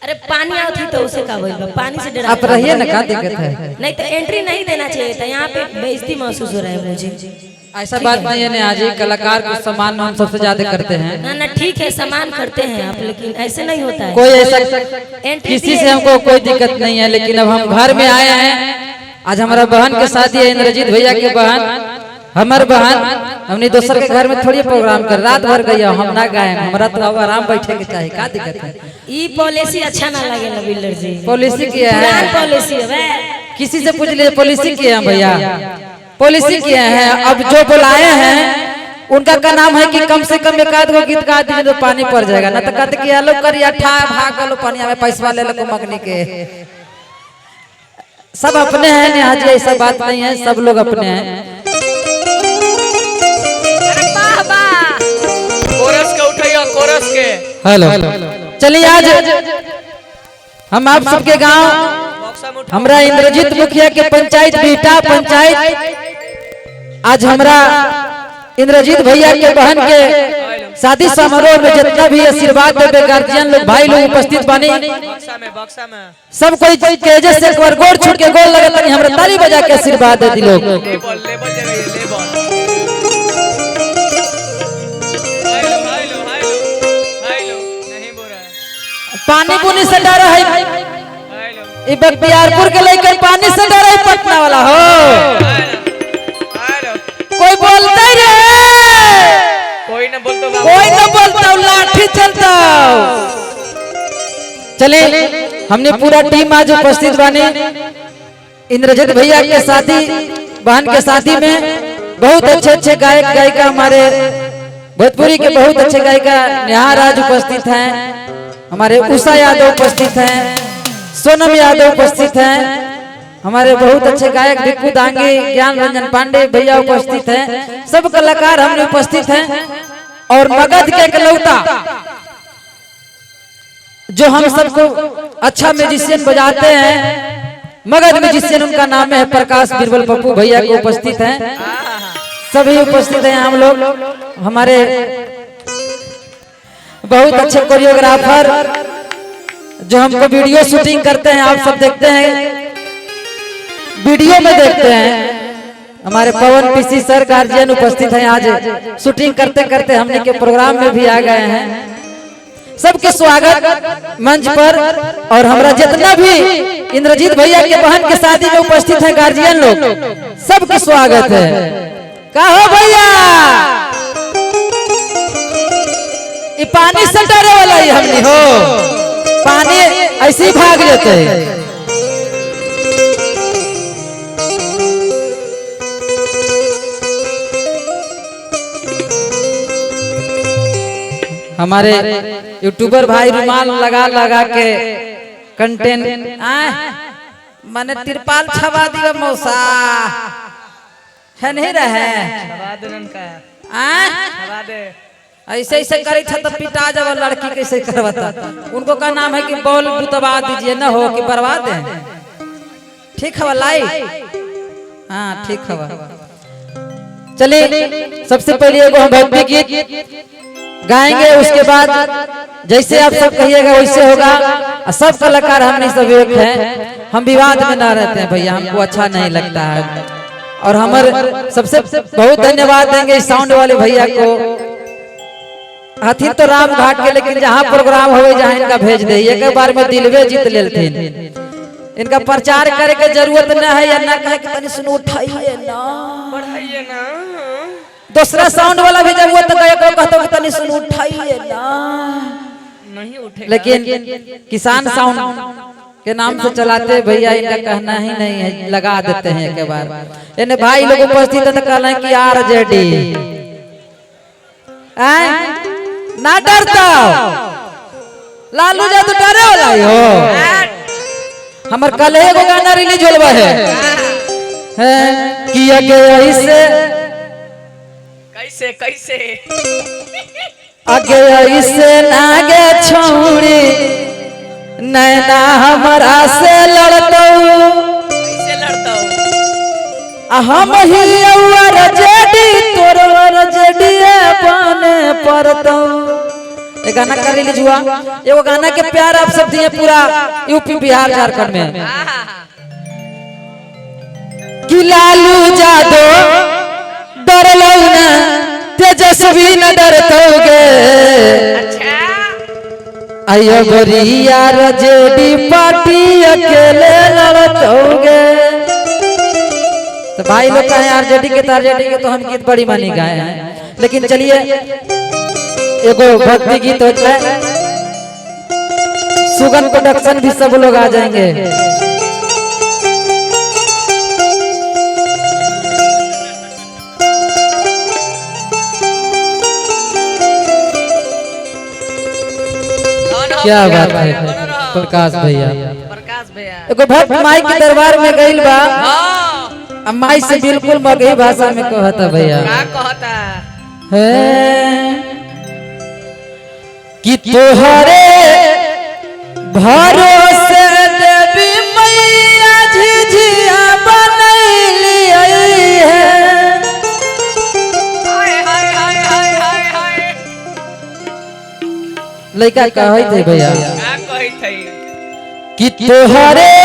अरे पानी आओ थी तो उसे का बोल पानी से डरा। आप रहिए ना, क्या दिक्कत है? नहीं तो एंट्री नहीं देना चाहिए था, यहाँ पे बेइज्जती महसूस हो रहा है मुझे। ऐसा बात नहीं है ना, आज कलाकार को सम्मान हम सबसे ज्यादा करते हैं। ना ना ठीक है, सम्मान करते हैं आप, लेकिन ऐसे नहीं होता है। कोई ऐसा किसी से हमको कोई दिक्कत नहीं है, लेकिन अब हम घर में आए हैं। आज हमारा बहन के शादी है, इंद्रजीत भैया के बहन, हमारे बहन। हमने दोसर के घर में थोड़ी प्रोग्राम कर, रात भर गया हम ना गाए। हमारा तो अब आराम बैठे के चाहिए, क्या दिक्कत है? ये पॉलिसी अच्छा ना लगे ना बिल्डर जी। पॉलिसी किया है, पॉलिसी है, किसी से पूछ लीजिए। पॉलिसी किया है भैया, पॉलिसी किया है। अब जो बुलाए हैं उनका का नाम है कि कम से कम एक आध गो गीत गा दीजिए तो पानी पड़ जाएगा। ना तो कहते कि आलो करिया ठा भाग लो पानी में पैसा ले लो मगनी के। सब अपने हैं ना जी, ऐसा बात नहीं है, सब लोग अपने हैं। कोरस के उठाइए, कोरस के। हेलो, चलिए आज हम आप सबके गांव हमरा इंद्रजीत मुखिया के पंचायत बीटा पंचायत, आज हमरा इंद्रजीत भैया के बहन के शादी समारोह में जितना भी आशीर्वाद देवे गार्जियन लोग भाई लोग उपस्थित बनी, सब कोई तेज से एक बार गोर छूट के गोल लगा तनी हमरा ताली बजा के आशीर्वाद दे दी लोग। पानी पुनी से डर है, ये बख्तियारपुर के लेकर पानी से डर है, पटना वाला हो कोई बोलता ही नहीं, कोई न बोलता, कोई न बोलता, लाठी चलता। चले हमने पूरा टीम आज उपस्थित बने इंद्रजीत भैया के शादी बहन के शादी में। बहुत अच्छे अच्छे गायक गायिका हमारे भोजपुरी के बहुत अच्छे गायिका नेहा राज उपस्थित हैं, हमारे उषा यादव उपस्थित हैं, सोनम यादव उपस्थित हैं, हमारे बहुत अच्छे गायक भिक्कू दांगी, ज्ञान रंजन पांडे भैया उपस्थित हैं। सब कलाकार हमने उपस्थित हैं। और मगध के इकलौता जो हम सबको अच्छा म्यूजिशियन बजाते हैं, मगध म्यूजिशियन उनका नाम है प्रकाश बिरबल पप्पू भैया को उपस्थित हैं। सभी उपस्थित हैं हम लोग। हमारे बहुत अच्छे कोरियोग्राफर जो हमको वीडियो शूटिंग करते हैं, आप सब देखते हैं, वीडियो में देखते हैं। हमारे पवन पीसी सर गार्जियन उपस्थित हैं, आज शूटिंग करते करते हमने के प्रोग्राम में भी आ गए हैं। सबके स्वागत मंच पर। और हमारा जितना भी इंद्रजीत भैया के बहन के शादी में उपस्थित है गार्जियन लोग, सबके स्वागत है। कहो भैया ये पानी से डरे वाला ही हमने हो, पानी ऐसे ही भाग लेते हैं। हमारे यूट्यूबर भाई रुमाल लगा लगा के कंटेंट माने तिरपाल छवा दिया मौसा है नहीं रहे ऐसे ऐसे करे तो पिटा जब लड़की कैसे करवाता। उनको का नाम है कि बॉल बुतवा दीजिए, ना हो कि बर्बाद है। ठीक है लाई, हाँ ठीक है। चलिए सबसे पहले एगो हम भक्ति गीत गाएंगे, उसके बाद जैसे आप सब कहिएगा वैसे होगा। सब कलाकार हमने सब एक है, हम विवाद में ना रहते हैं भैया, हमको अच्छा नहीं लगता है। और हमारे सबसे बहुत धन्यवाद देंगे साउंड वाले भैया को। हाथी तो राम घाट के, लेकिन जहाँ प्रोग्राम हो जहाँ इनका भेज दे, एक बार में दिलवे जीत लेते। इनका प्रचार करे के जरूरत न है, या ना कहे कि तनी सुन उठाइए ना बढ़ाइए ना। दूसरा साउंड वाला भी जब वो तो कहता कि तनी सुन उठाइए ना, नहीं उठेगा। लेकिन किसान साउंड के नाम से चलाते भैया, इनका कहना ही नहीं है, लगा देते हैं एक बार। इन्हें भाई लोग उपस्थित है तो कहना है कि आरजेडी ना डरता लालू यादव डरे वाला हो। हमार कल एगो गाना रिलीज होलवा है कि अगे ऐसे कैसे कैसे अगे ऐसे नागे छोड़ी नैना हमारा से लड़तो, कैसे लड़ता हूँ हम ही अवर जेडी तोर जेडी बने परतो। एक गाना कर रिलीज हुआ, एगो गाना के प्यार आप सब दिए पूरा यूपी बिहार झारखंड में कि लालू यादव डरलो ना तेजस्वी न डरतोगे आयो गोरिया जेडी पार्टी अकेले लड़तोगे। तो भाई लोग कहे आरजेडी के तारजेडी के तो हम गीत बड़ी मानी गाए हैं, लेकिन चलिए एगो भक्ति गीत होता है, सुगन प्रोडक्शन भी सब लोग आ जाएंगे। क्या बात है प्रकाश भैया, प्रकाश भैया एगो भक्त माई के दरबार में गइल बा, माई से बिल्कुल मगही भाषा में कहता भैया का कहता है कि तोहरे भरोसे देवी मैया झिझिया बनैली है। हाय हाय हाय हाय हाय हाय लड़का कहै थे भैया का कहै थई कि तोहरे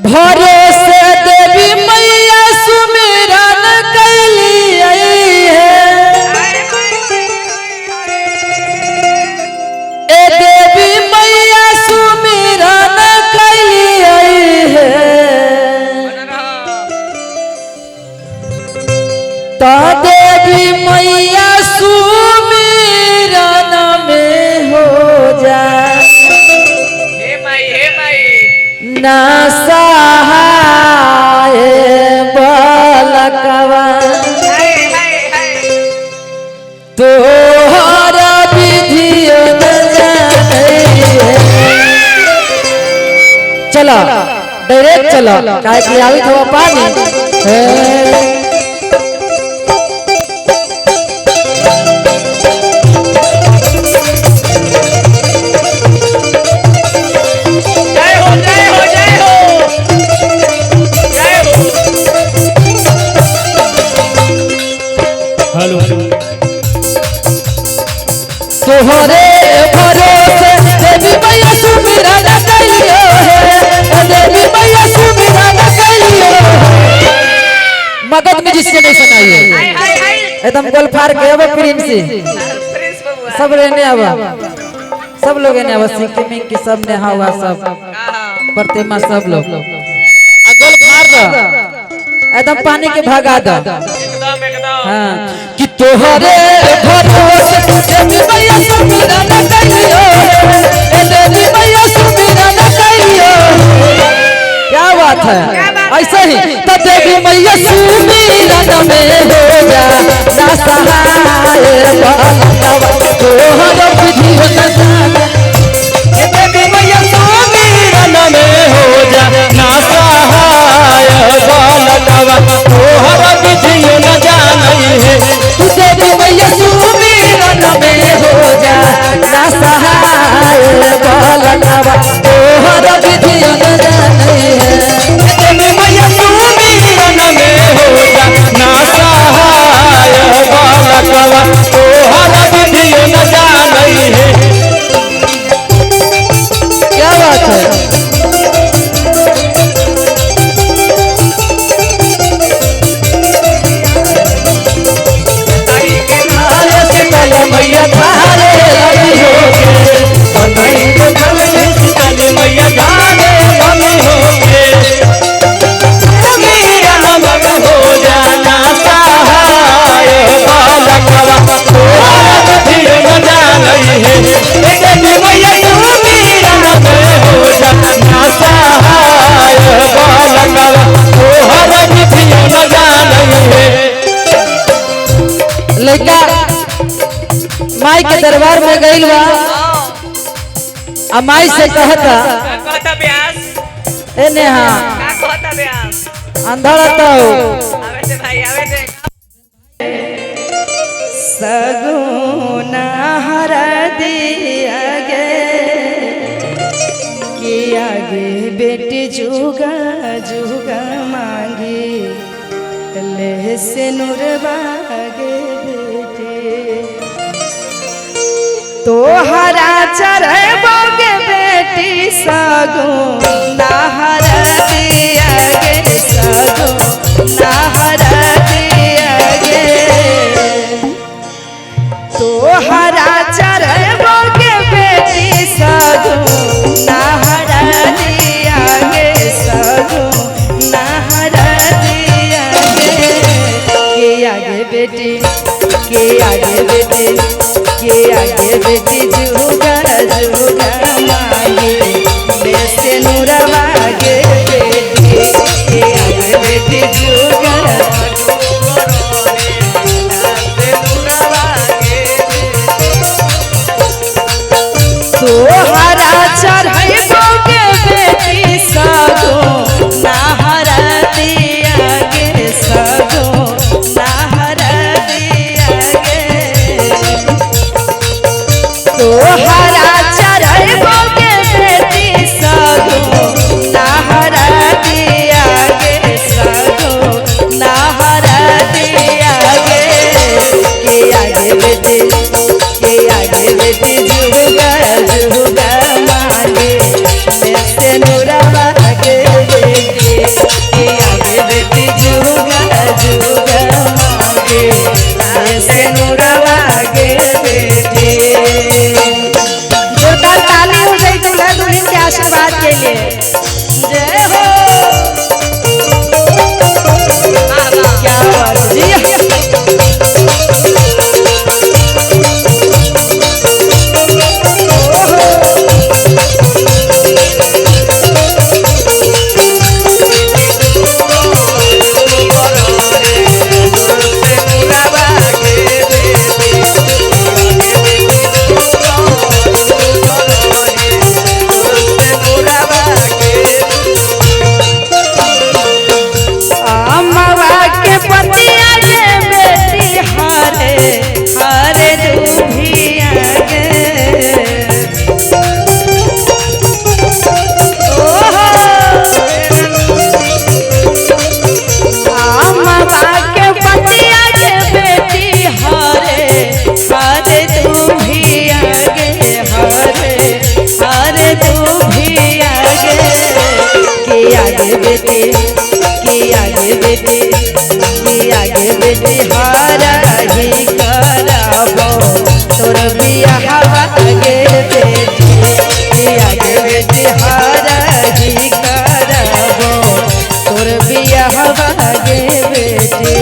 भरोसे देवी मैया सुमिरन कैली है। ए देवी मैया सुमिरन कैली है, ता देवी मैया सुमिरन में हो जा ना सहाय बालकवा तोहरा विधियो न जाने। चलो डायरेक्ट चलो काहे कि आवी तो पानी तोहरे भरोसे देवी मैया सुमिरन कैलियो है, देवी मैया सुमिरन कैलियो है। मगध में जिससे नहीं सुनाइए एकदम गोल फाड़ के अब प्रिंस सब रहने आवा, सब लोग ने आवा, सिक्किम की सब ने हवा सब प्रतिमा सब लोग गोल फाड़ दो एकदम पानी के भगा दो एकदम एकदम हाँ कि तोहरे भरोसे देवी मैया सुमिरन कैलियो है, देवी मैया सुमिरन कैलियो। क्या बात है ऐसे ही तो देवी मैया सुमिरन में हो जा ना सहाय बालकवा तोहरा विधियो न जाने। देवी मैया सुमिरन में हो जा ना सहाय बालकवा तोहरा विधियो न जाने है। देवी मैया सुमिरन में हो जा ना सहाय बालकवा तोहरा विधियो न जाने है। देवी मैया सुमिरन में हो जा ना सहाय बालकवा तोहरा विधियो न जाने है। क्या बात है मैया थारे लगी होगे मैया थारे लगी होगे हो जाना सहाय बालकवा तोहरा विधियो न जाने है। मैया सुमिरन में हो जाना सहाय बालकवा तोहरा विधियो न जाने है। लड़का माई के दरबार में गइल बा, आ माई से कहता कहता ब्यास ए नेहा का कहता ब्यास अंधड़ तो आवे से भाई आवे से सगुना हरा दिया गे कि आगे बेटी जुगा जुगा मांगी ले से नूरवा गे बेटी। तोहरा चढ़बोगे बेटी सगो नाहर दिया गे सगो नाहर दिया गे तोहरा चढ़बोगे बेटी सगो नाहर दिया गे सगो नाहर दिया गे के आगे बेटी के आगे बेटी के आगे बेटी जुगा जुगा मांगे बेसे नूरवा गे बेटी के आगे बेटी जुगा तोहरा चढ़बोगे बेटी सगो नाहर दिया गे सगो नाहर दिया गे तोहरा चढ़बोगे बेटी सगो नाहर दिया गे सगो नाहर दिया गे के आगे बेटी के आगे बेटी जुगा जुगा मांगे बेसे नूरवा गे बेटी के आगे बेटी जुगा जुगा मांगे बेसे नूरवा गे बेटी जोरदार ताली हो गई दूल्हा दुल्हन के आशीर्वाद के लिए जय हो क्या बात जी बेटी के आगे बेटी के आगे बेटी हारा ही कराबो तोर बियाहवा गे बेटी के आगे बेटी हारा ही कराबो तोर बियाहवा गे बेटी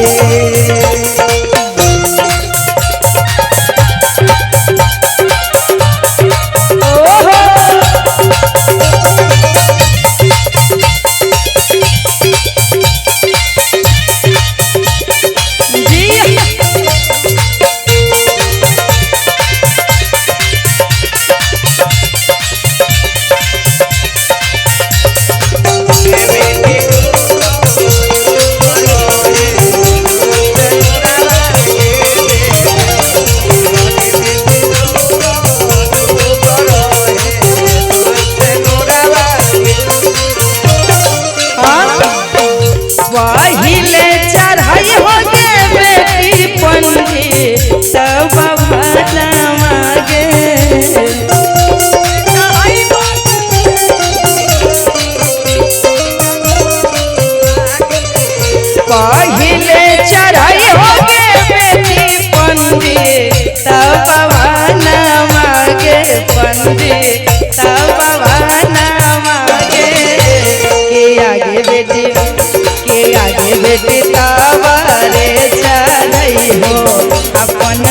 पहिले चढ़ाई हो गे बेटी पंडित तब भला मागे पहिले चढ़ाई हो गे बेटी पंडित तब भला मागे पंडित तब भला मागे के आगे बेटी के आगे बेटी तावरे चढ़ई हो अपन